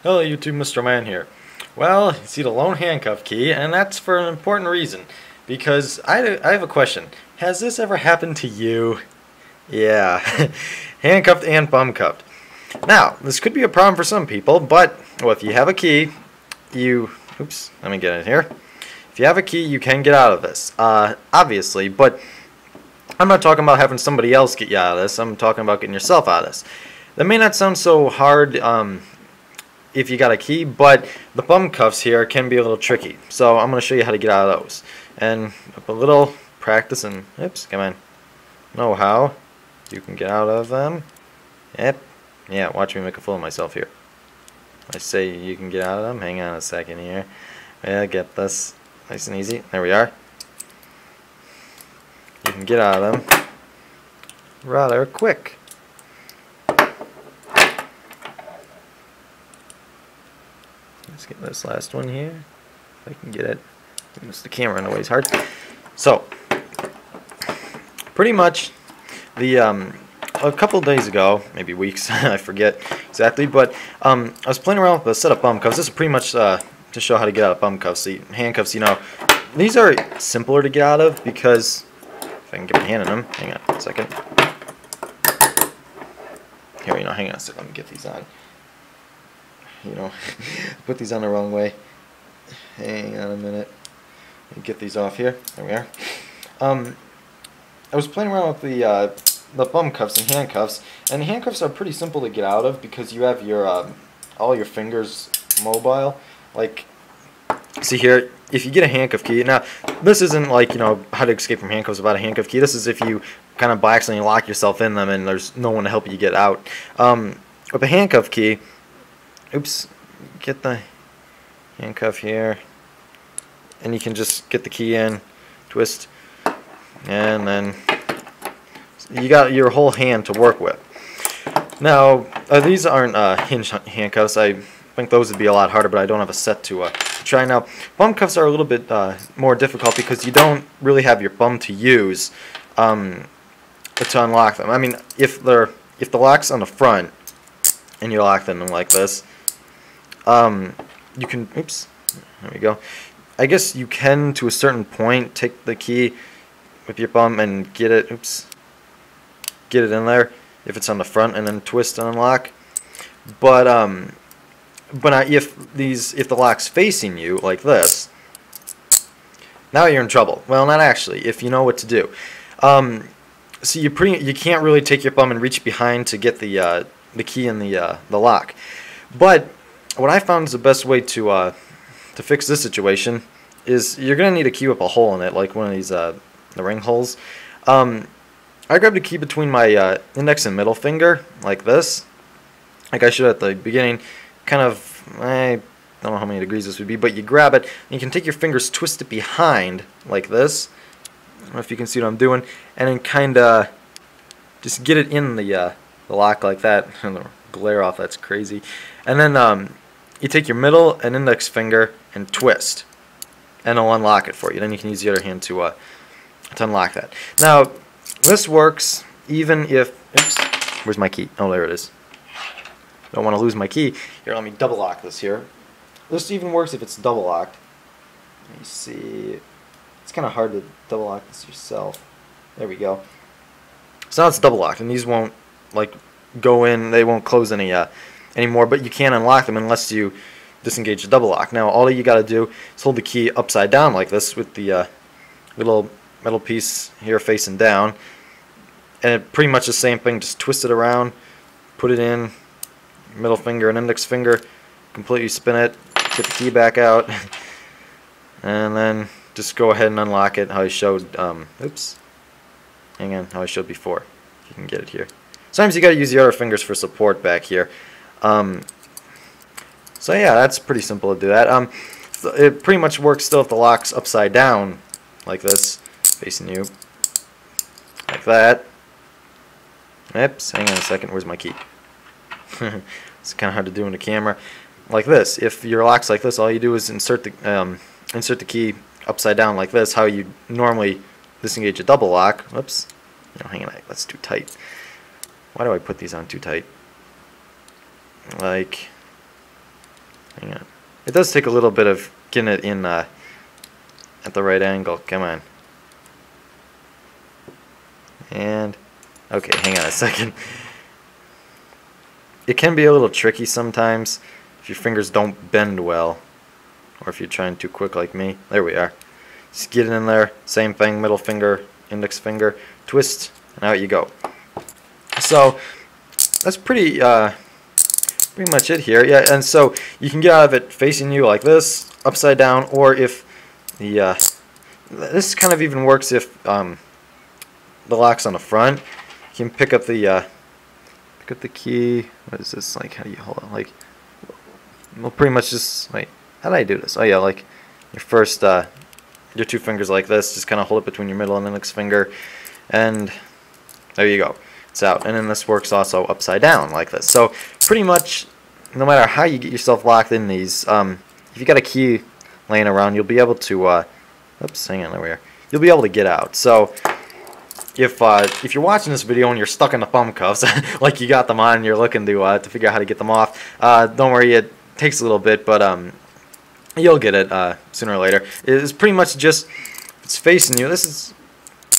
Hello YouTube, Mr. Man here. Well, you see the lone handcuff key, and that's for an important reason. Because I have a question. Has this ever happened to you? Yeah. Handcuffed and bum cuffed. Now, this could be a problem for some people, but well, if you have a key, oops, let me get in here. If you have a key, you can get out of this. Obviously, but I'm not talking about having somebody else get you out of this. I'm talking about getting yourself out of this. That may not sound so hard, if you got a key, but the bum cuffs here can be a little tricky. So I'm going to show you how to get out of those. And with a little practice and, oops, come on, know how you can get out of them. Yep, yeah, watch me make a fool of myself here. I say you can get out of them. Hang on a second here. Yeah, get this nice and easy. There we are. You can get out of them rather quick. Let's get this last one here. If I can get it. It's the camera in the way is hard. So, pretty much, a couple of days ago, maybe weeks, I forget exactly, but I was playing around with a set of bum cuffs. This is pretty much to show how to get out of bum cuffs. The handcuffs, you know, these are simpler to get out of because, if I can get my hand in them, hang on a second. Here, you know, hang on a second, let me get these on. You know, put these on the wrong way. Hang on a minute. Let me get these off here. There we are. I was playing around with the bum cuffs and handcuffs, and the handcuffs are pretty simple to get out of because you have your all your fingers mobile. Like, see here, if you get a handcuff key. Now, this isn't like, you know, how to escape from handcuffs about a handcuff key. This is if you kind of by accident lock yourself in them and there's no one to help you get out. With a handcuff key. Oops, get the handcuff here, and you can just get the key in, twist, and then you got your whole hand to work with. Now, these aren't hinge handcuffs. I think those would be a lot harder, but I don't have a set to try. Now, bum cuffs are a little bit more difficult because you don't really have your bum to use to unlock them. I mean, if the lock's on the front and you lock them like this, you can, oops, there we go. I guess you can, to a certain point, take the key with your bum and get it, oops, get it in there if it's on the front, and then twist and unlock. But if the lock's facing you like this, now you're in trouble. Well, not actually, if you know what to do. So you can't really take your bum and reach behind to get the key in the lock. But what I found is the best way to fix this situation is you're gonna need a key with a hole in it, like one of these the ring holes. I grabbed a key between my index and middle finger like this, like I showed at the beginning. Kind of, I don't know how many degrees this would be, but you grab it and you can take your fingers, twist it behind like this. I don't know if you can see what I'm doing, and then kind of just get it in the lock like that. And the glare off, that's crazy. And then you take your middle and index finger and twist, and it'll unlock it for you. Then you can use the other hand to unlock that. Now, this works even if, oops, where's my key? Oh, there it is. Don't want to lose my key. Here, let me double lock this here. This even works if it's double locked. Let me see. It's kind of hard to double lock this yourself. There we go. So now it's double locked, and these won't like go in. They won't close anymore, but you can't unlock them unless you disengage the double lock. Now, all you got to do is hold the key upside down like this with the little metal piece here facing down, and it pretty much the same thing. Just twist it around, put it in, middle finger and index finger, completely spin it, get the key back out, and then just go ahead and unlock it how I showed. Oops, hang on, how I showed before. If you can get it here. Sometimes you got to use the other fingers for support back here. So yeah, that's pretty simple to do that. It pretty much works still if the lock's upside down like this, facing you, like that. Oops, hang on a second, where's my key? It's kind of hard to do in the camera. Like this, if your lock's like this, all you do is insert the key upside down like this, how you normally disengage a double lock. Whoops, no, hang on, that's too tight. Why do I put these on too tight? Like Hang on. It does take a little bit of getting it in at the right angle. Come on. And okay, hang on a second. It can be a little tricky sometimes if your fingers don't bend well, or if you're trying too quick like me. There we are. Just get it in there. Same thing, middle finger, index finger, twist, and out you go. So that's pretty much it here. Yeah, and so you can get out of it facing you like this, upside down, or if the this kind of even works if the lock's on the front. You can pick up the key. What is this like? How do you hold it? Like, well, pretty much just like, how do I do this? Oh yeah, like your first your two fingers like this. Just kind of hold it between your middle and index finger, and there you go. It's out. And then this works also upside down like this. So pretty much, no matter how you get yourself locked in these, if you got a key laying around, you'll be able to. Oops, hang on, there we are. You'll be able to get out. So if you're watching this video and you're stuck in the thumb cuffs, like you got them on and you're looking to figure out how to get them off, don't worry, it takes a little bit, but you'll get it sooner or later. It's pretty much just, it's facing you. This is,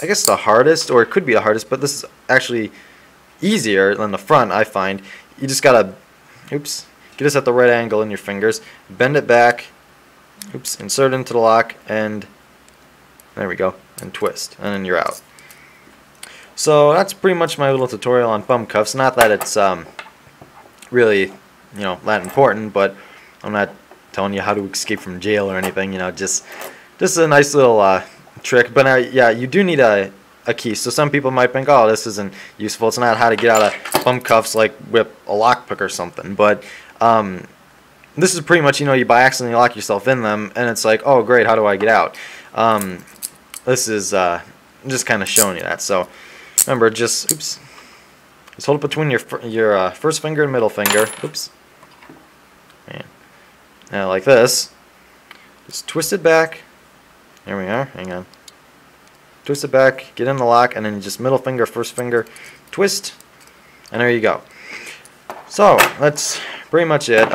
I guess, the hardest, or it could be the hardest, but this is actually easier than the front, I find. You just gotta, oops, get this at the right angle in your fingers, bend it back, oops, insert it into the lock, and there we go, and twist, and then you're out. So that's pretty much my little tutorial on thumb cuffs. Not that it's really, you know, that important, but I'm not telling you how to escape from jail or anything. You know, just a nice little trick. But yeah, you do need a key. So some people might think, oh, this isn't useful. It's not how to get out of thumb cuffs like with a lockpick or something. But this is pretty much, you know, you by accidentally lock yourself in them, and it's like, oh, great, how do I get out? This is just kind of showing you that. So remember, just hold it between your first finger and middle finger. Oops. And now like this. Just twist it back. There we are. Hang on. Twist it back. Get in the lock, and then just middle finger, first finger, twist, and there you go. So that's pretty much it.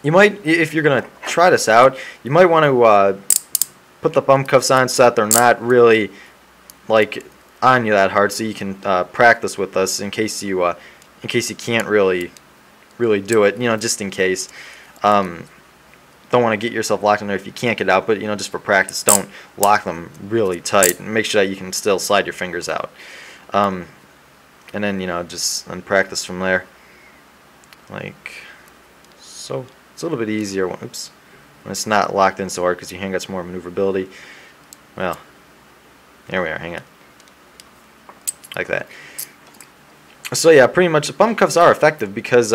You might, if you're gonna try this out, you might want to put the thumb cuffs on so that they're not really like on you that hard, so you can practice with us in case you can't really do it, you know, just in case. Don't want to get yourself locked in there if you can't get out, but you know, just for practice, don't lock them really tight, and make sure that you can still slide your fingers out. And then, you know, just practice from there. Like so. It's a little bit easier when, oops, when it's not locked in so hard, because your hand gets more maneuverability. Well, there we are. Hang on. Like that. So yeah, pretty much the thumb cuffs are effective because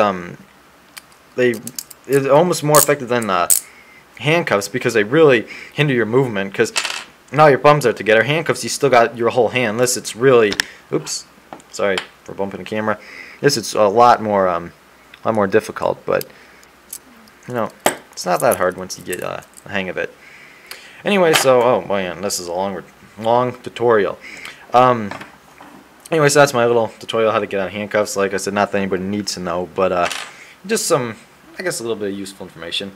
it's almost more effective than handcuffs, because they really hinder your movement. Because now your thumbs are together. Handcuffs, you still got your whole hand. This, it's really, oops, sorry for bumping the camera. This, it's a lot more difficult, but you know, it's not that hard once you get the hang of it. Anyway, so oh man, this is a long tutorial. Anyway, so that's my little tutorial how to get out of handcuffs. Like I said, not that anybody needs to know, but just some, I guess, a little bit of useful information.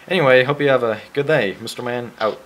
Anyway, hope you have a good day. Mr. Man out.